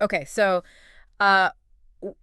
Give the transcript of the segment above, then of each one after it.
Okay, so uh,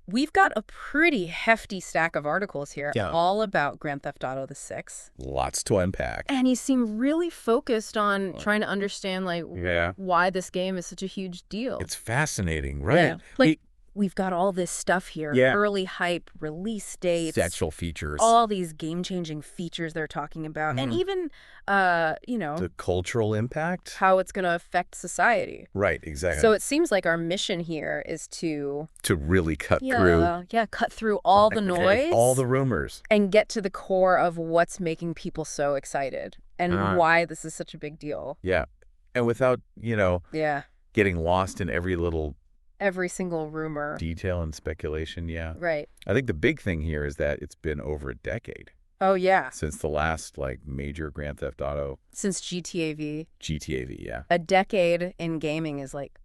we've got a pretty hefty stack of articles here, Yeah. all about Grand Theft Auto the 6. Lots to unpack. And you seem really focused on trying to understand, like, Yeah. why this game is such a huge deal. It's fascinating, right? Yeah. Like, we've got all this stuff here. Yeah. Early hype, release dates. Essential features. All these game-changing features they're talking about. And even, the cultural impact. how it's going to affect society. Right, exactly. So it seems like our mission here is to really cut through. Yeah, cut through all the noise. All the rumors. And get to the core of what's making people so excited and why this is such a big deal. Yeah. And without, Yeah. getting lost in every single rumor. detail and speculation, yeah. Right. I think the big thing here is that it's been over a decade Oh, yeah. since the last, major Grand Theft Auto. Since GTA V. GTA V, yeah. A decade in gaming is like,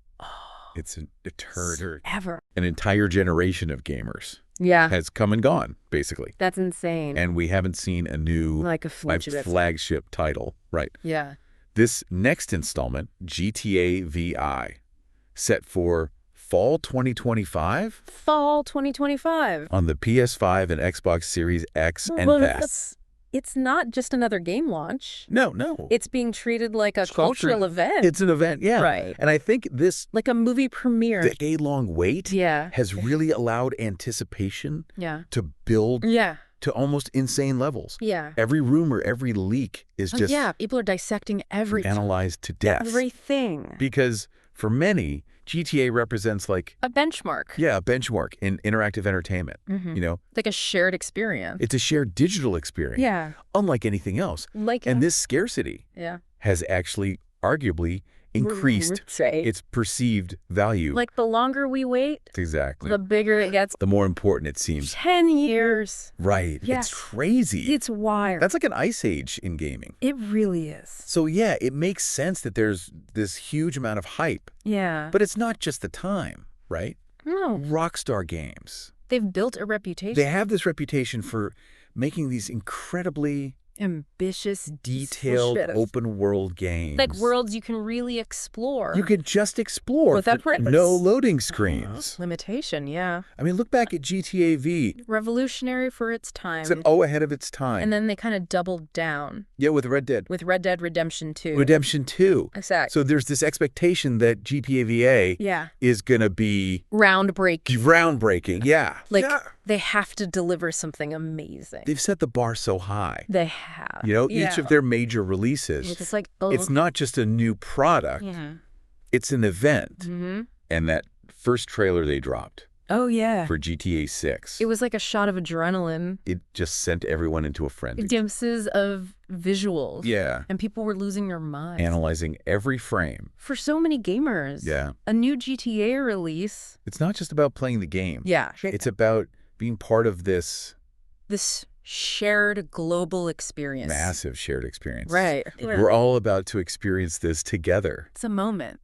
It's ever. an entire generation of gamers Yeah. has come and gone, basically. That's insane. And we haven't seen a new like a flagship. flagship title. Right. Yeah. This next installment, GTA VI, set for fall 2025 Fall 2025. on the PS5 and Xbox Series X and Well, S. it's not just another game launch. No. It's being treated like a cultural event. It's an event, yeah. Right. And I think this like a movie premiere. decade-long wait Yeah. has really allowed anticipation Yeah. to build Yeah. to almost insane levels. Yeah. Every rumor, every leak is just yeah. People are dissecting analyzed to death. everything. Because for many, GTA represents A benchmark. a benchmark in interactive entertainment. Like a shared experience. It's a shared digital experience. Yeah. Unlike anything else. Like And this scarcity yeah. has actually arguably increased Right. its perceived value. Like the longer we wait, Exactly. the bigger it gets. The more important it seems. 10 years. Right. Yes. It's crazy. It's wild. That's like an ice age in gaming. It really is. So yeah, it makes sense that there's this huge amount of hype. Yeah. But it's not just the time, right? No. Rockstar Games. They've built a reputation. They have this reputation for making these incredibly ambitious, detailed open world games. Like worlds you can really explore. You could just explore Without with no loading screens. Limitation, yeah. I mean, look back at GTA V. Revolutionary for its time. It's ahead of its time. And then they kind of doubled down. Yeah, with Red Dead. With Red Dead Redemption 2. Redemption 2. Exactly. So there's this expectation that GTA VA is going to be groundbreaking. Yeah. They have to deliver something amazing. They've set the bar so high. They have. Each of their major releases. It's like, it's not just a new product. It's an event. And that first trailer they dropped. Oh, yeah. For GTA 6. It was like a shot of adrenaline. It just sent everyone into a frenzy. Glimpses of visuals. Yeah. And people were losing their minds. Analyzing every frame. For so many gamers. Yeah. A new GTA release. It's not just about playing the game. Yeah. It's about being part of this shared global experience. Massive shared experience. Right. We're all about to experience this together. It's a moment.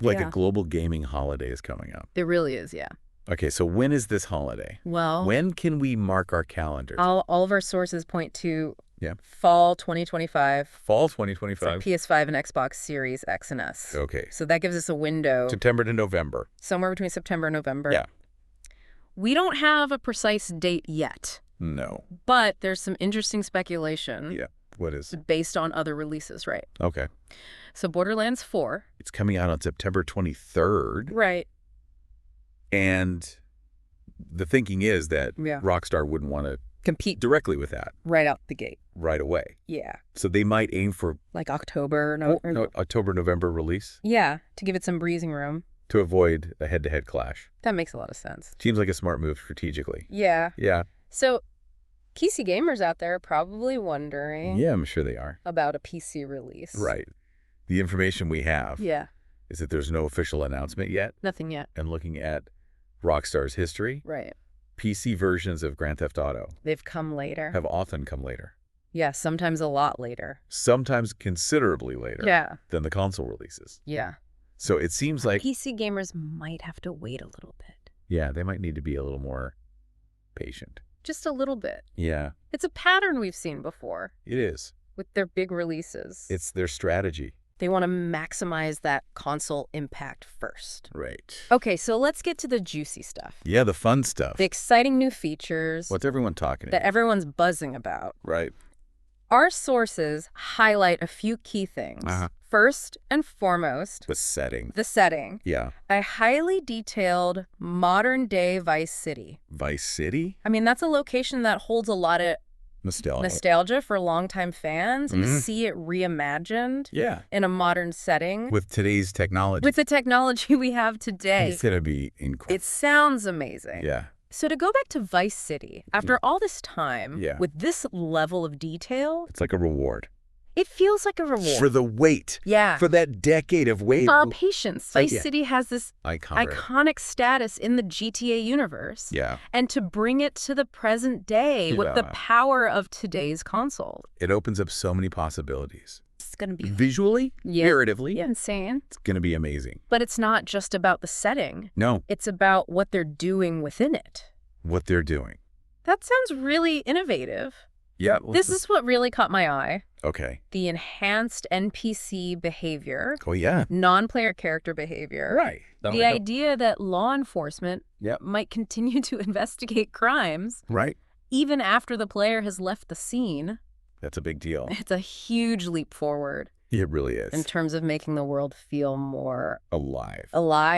Like a global gaming holiday is coming up. It really is, yeah. Okay, so when is this holiday? Well, when can we mark our calendars? All of our sources point to fall 2025. Fall 2025. For PS5 and Xbox Series X and S. Okay. So that gives us a window. September to November. Somewhere between September and November. Yeah. We don't have a precise date yet. No. But there's some interesting speculation. Yeah. What is? Based on other releases, right? Okay. So Borderlands 4. It's coming out on September 23rd. Right. And the thinking is that Rockstar wouldn't want to compete directly with that. Right out the gate. Right away. Yeah. So they might aim for like October. October, November release. Yeah. To give it some breathing room. To avoid a head-to-head clash. That makes a lot of sense. Seems like a smart move strategically. Yeah. Yeah. So PC gamers out there are probably wondering. Yeah, I'm sure they are. About a PC release. Right. The information we have. Yeah. Is that there's no official announcement yet. Nothing yet. And looking at Rockstar's history. Right. PC versions of Grand Theft Auto. They've come later. Have often come later. Yeah, sometimes a lot later. Sometimes considerably later. Yeah. Than the console releases. Yeah. So it seems like PC gamers might have to wait a little bit. Yeah, they might need to be a little more patient. Just a little bit. Yeah. It's a pattern we've seen before. It is. With their big releases. It's their strategy. They want to maximize that console impact first. Right. Okay, so let's get to the juicy stuff. Yeah, the fun stuff. The exciting new features. What's everyone talking that about? everyone's buzzing about. Right. Our sources highlight a few key things. First and foremost, The setting. the setting. Yeah. A highly detailed modern-day Vice City. Vice City? I mean, that's a location that holds a lot of nostalgia for longtime fans. You see it reimagined in a modern setting. With today's technology. With the technology we have today. It's going to be incredible. It sounds amazing. Yeah. So to go back to Vice City, after all this time, with this level of detail... It's like a reward. It feels like a reward. For the wait. Yeah. For that decade of wait. For our patience. Vice City has this iconic status in the GTA universe. Yeah. And to bring it to the present day with the power of today's console. It opens up so many possibilities. It's going to be... Visually, narratively. Yeah, insane. It's going to be amazing. But it's not just about the setting. No. It's about what they're doing within it. What they're doing. That sounds really innovative. Yeah. This is what really caught my eye. Okay. The enhanced NPC behavior. Oh, yeah. Non-player character behavior. Right. The idea that law enforcement might continue to investigate crimes. Right. Even after the player has left the scene. That's a big deal. It's a huge leap forward. It really is. In terms of making the world feel more... alive.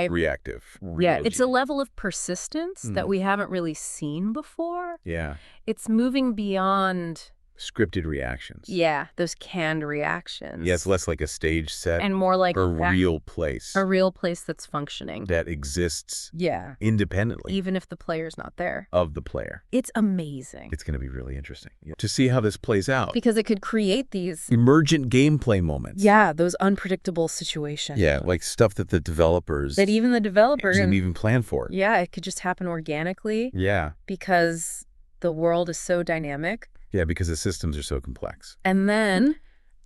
Reactive. Yeah, it's a level of persistence that we haven't really seen before. Yeah. It's moving beyond... scripted reactions. Yeah, those canned reactions. Yeah, it's less like a stage set. And more like... a real place. A real place that's functioning. That exists independently. Even if the player's not there. Of the player. It's amazing. It's going to be really interesting to see how this plays out. Because it could create these... emergent gameplay moments. Yeah, those unpredictable situations. Yeah, like stuff that the developers... that even the developers... didn't even plan for. Yeah, it could just happen organically. Yeah. Because the world is so dynamic. Yeah, because the systems are so complex. And then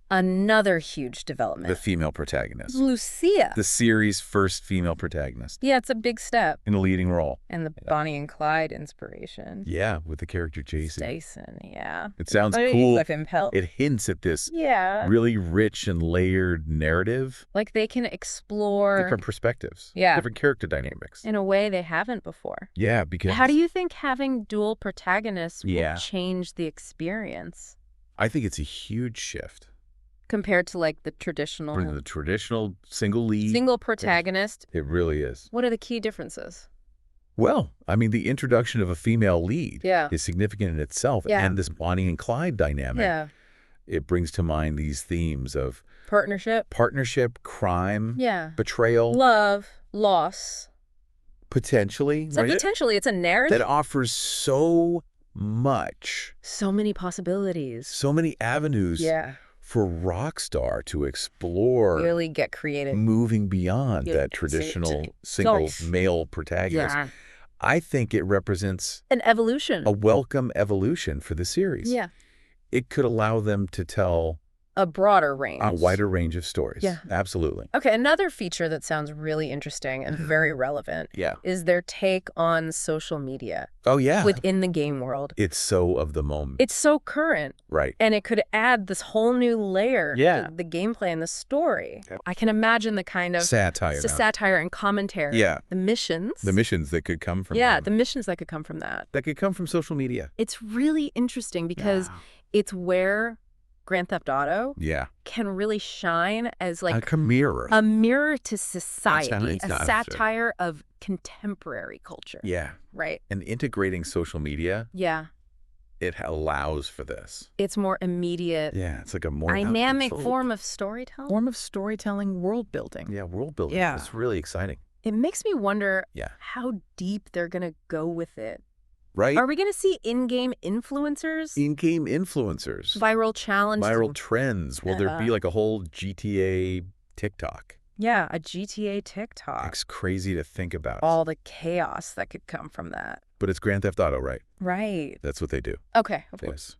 another huge development. The female protagonist. Lucia. The series' first female protagonist. Yeah, it's a big step. In a leading role. And the Bonnie and Clyde inspiration. Yeah, with the character Jason. Yeah. It sounds cool. Impelled. It hints at this really rich and layered narrative. Like they can explore... different perspectives. Yeah. Different character dynamics. In a way they haven't before. Yeah, because... How do you think having dual protagonists will change the experience? I think it's a huge shift. Compared to like the traditional... the traditional single lead. Single protagonist. It really is. What are the key differences? Well, I mean, the introduction of a female lead is significant in itself. Yeah. And this Bonnie and Clyde dynamic. Yeah. It brings to mind these themes of... Partnership, crime, betrayal. Love, loss. Potentially. So potentially, it's a narrative. That offers so much. So many possibilities. So many avenues. Yeah. For Rockstar to explore. Really get creative. Moving beyond that traditional single male protagonist. Yeah. I think it represents... an evolution. A welcome evolution for the series. Yeah. It could allow them to tell... a broader range. A wider range of stories. Yeah. Absolutely. Okay, another feature that sounds really interesting and very relevant is their take on social media. Oh, yeah. Within the game world. It's so of the moment. It's so current. Right. And it could add this whole new layer to the gameplay and the story. Yep. I can imagine the kind of... satire and commentary. Yeah. The missions. The missions that could come from the missions that could come from that. That could come from social media. It's really interesting because it's where... Grand Theft Auto can really shine as like a mirror. A mirror to society, a satire of contemporary culture. Yeah. Right. And integrating social media. Yeah. It allows for this. It's more immediate. Yeah, it's like a more dynamic form of storytelling. World building. Yeah, world building. Yeah. It's really exciting. It makes me wonder how deep they're going to go with it. Right? Are we going to see in-game influencers? In-game influencers. Viral challenges. Viral trends. Will there be like a whole GTA TikTok? Yeah, a GTA TikTok. It's crazy to think about. All the chaos that could come from that. But it's Grand Theft Auto, right? Right. That's what they do. Okay, of course.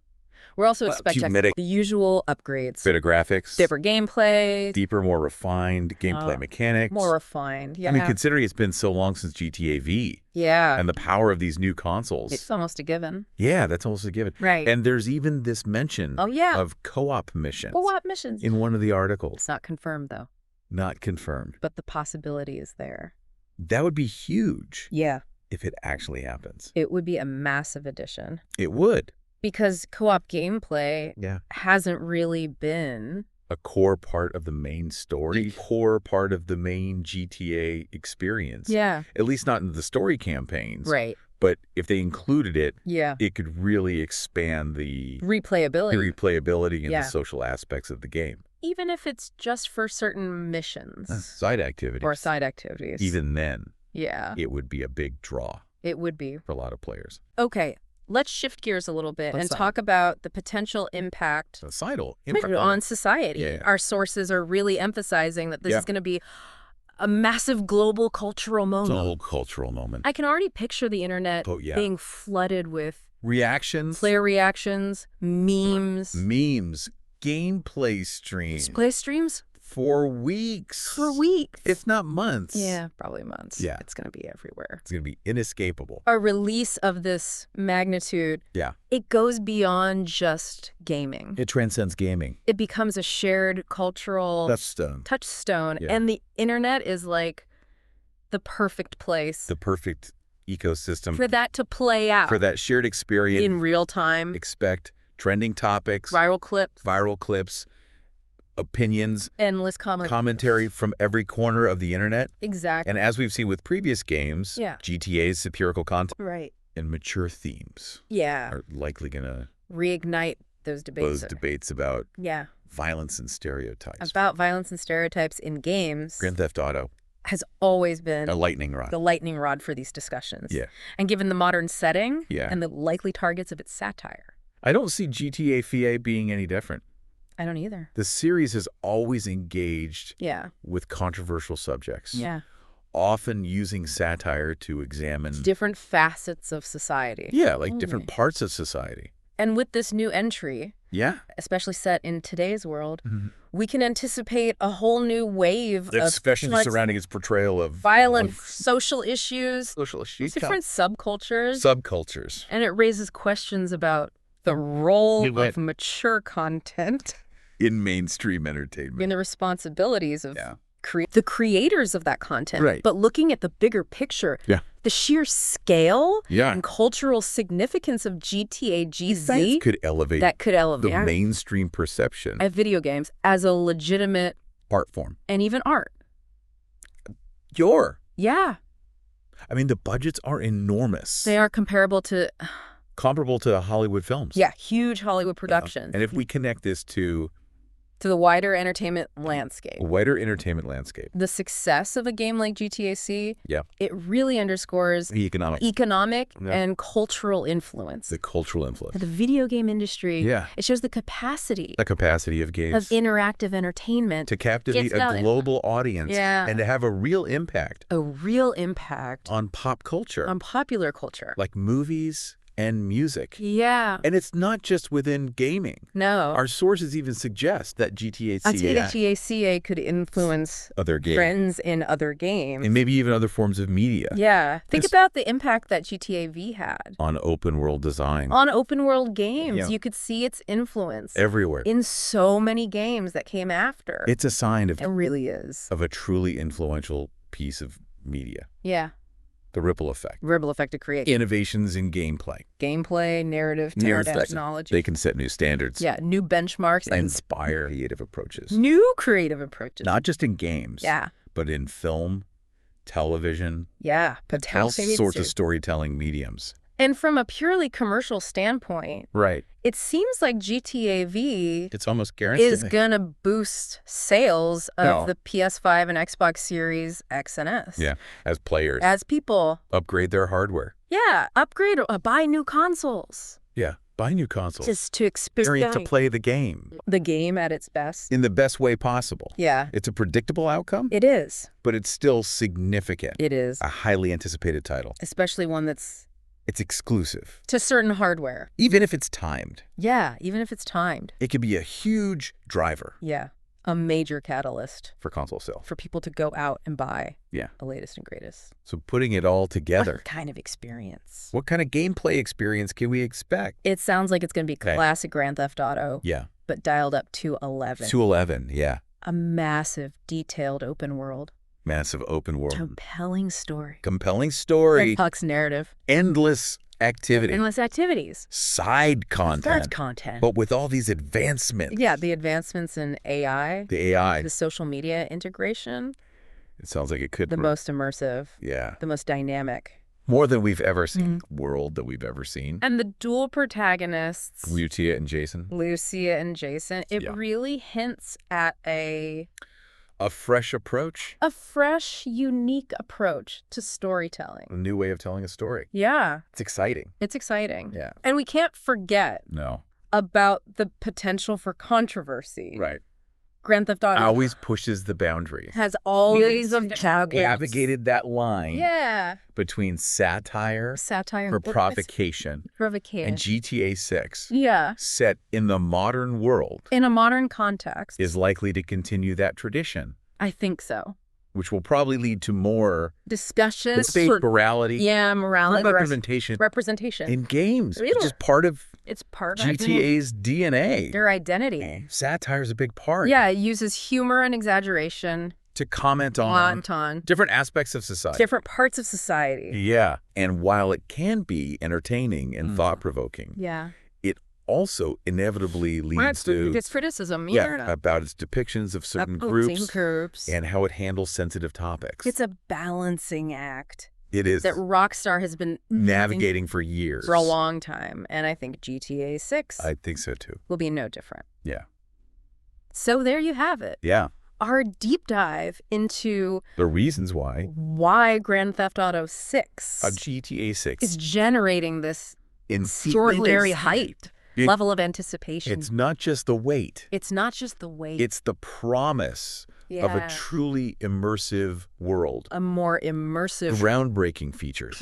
We're also expecting the usual upgrades. Better graphics. Different gameplay. Deeper, more refined gameplay mechanics. More refined, yeah. I mean, considering it's been so long since GTA V. Yeah. And the power of these new consoles. It's almost a given. Yeah, that's almost a given. Right. And there's even this mention of co-op missions. Co-op missions. In one of the articles. It's not confirmed, though. Not confirmed. But the possibility is there. That would be huge. Yeah. If it actually happens. It would be a massive addition. It would. Because co-op gameplay hasn't really been a core part of the main story, core part of the main GTA experience. Yeah. At least not in the story campaigns. Right. But if they included it, yeah, it could really expand the replayability and the social aspects of the game. Even if it's just for certain missions. Side activities. Or side activities. Even then, yeah, it would be a big draw. It would be. For a lot of players. Okay, let's shift gears a little bit and talk about the potential impact on society. Yeah. Our sources are really emphasizing that this is going to be a massive global cultural moment. It's a whole cultural moment. I can already picture the internet being flooded with reactions, player reactions, memes, gameplay streams. Play streams? For weeks. For weeks. If not months. Yeah, probably months. Yeah. It's going to be everywhere. It's going to be inescapable. A release of this magnitude, it goes beyond just gaming. It transcends gaming. It becomes a shared cultural touchstone. Yeah. And the internet is like the perfect place. The perfect ecosystem. For that to play out. For that shared experience. In real time. Expect trending topics. Viral clips. Opinions, endless commentary from every corner of the internet. Exactly. And as we've seen with previous games, GTA's satirical content and mature themes are likely going to reignite those debates. About violence and stereotypes. About violence and stereotypes in games. Grand Theft Auto has always been a lightning rod. The lightning rod for these discussions. Yeah. And given the modern setting and the likely targets of its satire. I don't see GTA VA being any different. I don't either. The series has always engaged with controversial subjects. Yeah. Often using satire to examine different facets of society. Yeah, like different parts of society. And with this new entry, especially set in today's world, we can anticipate a whole new wave especially surrounding its portrayal of violent social issues. Different subcultures. Subcultures. And it raises questions about the role of mature content in mainstream entertainment. In the responsibilities of the creators of that content. Right. But looking at the bigger picture, the sheer scale and cultural significance of GTA GZ that could elevate the mainstream perception of video games as a legitimate art form. And even art. Yeah. I mean, the budgets are enormous. They are comparable to Hollywood films. Yeah, huge Hollywood productions. And if we connect this to the wider entertainment landscape. The success of a game like GTA-C, it really underscores economic and cultural influence. The cultural influence. The video game industry, it shows the capacity of games. Of interactive entertainment. To captivate a global audience. And to have a real impact. On pop culture. On popular culture. Like movies and music. Yeah. And it's not just within gaming. No. Our sources even suggest that GTA-CA could influence other games. Trends in other games. And maybe even other forms of media. Yeah. Think about the impact that GTA V had. On open world design. On open world games. Yeah. You could see its influence. Everywhere. In so many games that came after. It's a sign of... It really is. Of a truly influential piece of media. Yeah. The ripple effect. Ripple effect to create. Innovations in gameplay. Narrative, technology. They can set new standards. Yeah, new benchmarks. Inspire creative approaches. New creative approaches. Not just in games. Yeah. But in film, television. Yeah. All sorts of storytelling mediums. And from a purely commercial standpoint, it seems like GTA V it's almost guaranteed is going to boost sales of the PS5 and Xbox Series X and S. Yeah, as players. As people. Upgrade their hardware. Yeah, upgrade, buy new consoles. Yeah, buy new consoles. Just to experience. To play the game. The game at its best. In the best way possible. Yeah. It's a predictable outcome. It is. But it's still significant. It is. A highly anticipated title. Especially one that's It's exclusive. To certain hardware. Even if it's timed. Yeah, even if it's timed. It could be a huge driver. Yeah, a major catalyst. For console sales. For people to go out and buy the latest and greatest. So putting it all together. What kind of experience? What kind of gameplay experience can we expect? It sounds like it's going to be classic Grand Theft Auto. Yeah. But dialed up to 11. To 11, yeah. A massive, detailed open world. Massive open world. Compelling story. Compelling story. Red Puck's narrative. Endless activity. Endless activities. Side content. Side content. But with all these advancements. Yeah, the advancements in AI. The AI. The social media integration. It sounds like it could. The most immersive. Yeah. The most dynamic. More than we've ever seen. World that we've ever seen. And the dual protagonists. Lucia and Jason. It really hints at a fresh approach. A fresh, unique approach to storytelling. A new way of telling a story. Yeah. It's exciting. It's exciting. Yeah. And we can't forget about the potential for controversy. Right. Grand Theft Auto always pushes the boundary. Has always navigated that line between satire for provocation, and GTA 6 set in the modern world in a modern context is likely to continue that tradition. I think so. Which will probably lead to more discussion, morality, representation in games. It's just part of GTA's DNA. Their identity. Satire is a big part. Yeah, it uses humor and exaggeration to comment on different aspects of society. Different parts of society. Yeah. And while it can be entertaining and thought-provoking, it also inevitably leads to its criticism. About its depictions of certain groups and how it handles sensitive topics. It's a balancing act. It is. That Rockstar has been navigating for years. For a long time. And I think GTA 6 I think so too. Will be no different. Yeah. So there you have it. Yeah. Our deep dive into the reasons why Grand Theft Auto 6 GTA 6 is generating this extraordinary height. Level of anticipation. It's not just the weight. It's the promise of a truly immersive world. A more immersive. Groundbreaking features.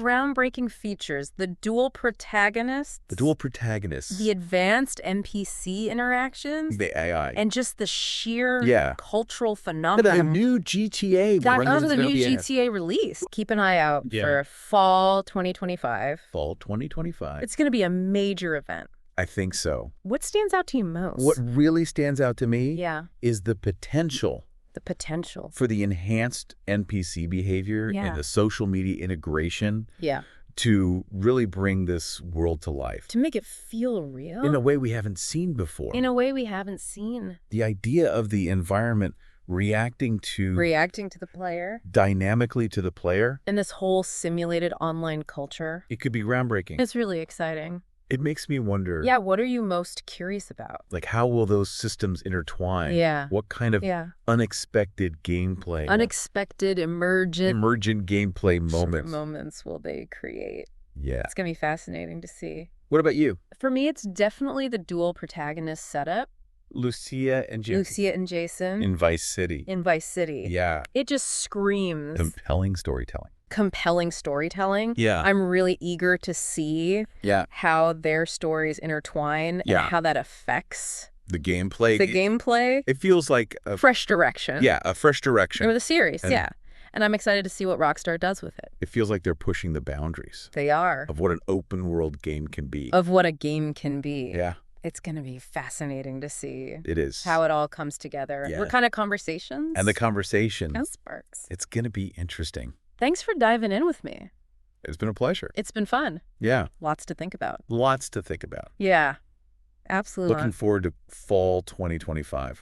The dual protagonists. The advanced NPC interactions. The AI. And just the sheer cultural phenomenon. The new GTA. The new GTA release. Keep an eye out for fall 2025. It's going to be a major event. I think so. What stands out to you most? What really stands out to me is the potential. For the enhanced NPC behavior and the social media integration to really bring this world to life. To make it feel real. In a way we haven't seen before. The idea of the environment reacting to the player. Dynamically to the player. And this whole simulated online culture. It could be groundbreaking. It's really exciting. It makes me wonder. Yeah, what are you most curious about? Like, how will those systems intertwine? Yeah. What kind of unexpected gameplay? Unexpected, emergent gameplay moments. Moments will they create? Yeah. It's going to be fascinating to see. What about you? For me, it's definitely the dual protagonist setup. Lucia and Jason. In Vice City. Yeah. It just screams. Compelling storytelling. Yeah. I'm really eager to see how their stories intertwine and how that affects the gameplay. It feels like a fresh direction. Yeah, a fresh direction. Or the series, And I'm excited to see what Rockstar does with it. It feels like they're pushing the boundaries. They are. Of what an open world game can be. Yeah. It's going to be fascinating to see. It is. How it all comes together. Yeah. What kind of conversations? And the conversation. And sparks. It's going to be interesting. Thanks for diving in with me. It's been a pleasure. It's been fun. Yeah. Lots to think about. Yeah. Absolutely. Looking forward to fall 2025.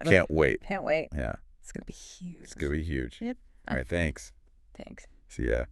Can't wait. Yeah. It's going to be huge. Yep. All right. Thanks. Thanks. See ya.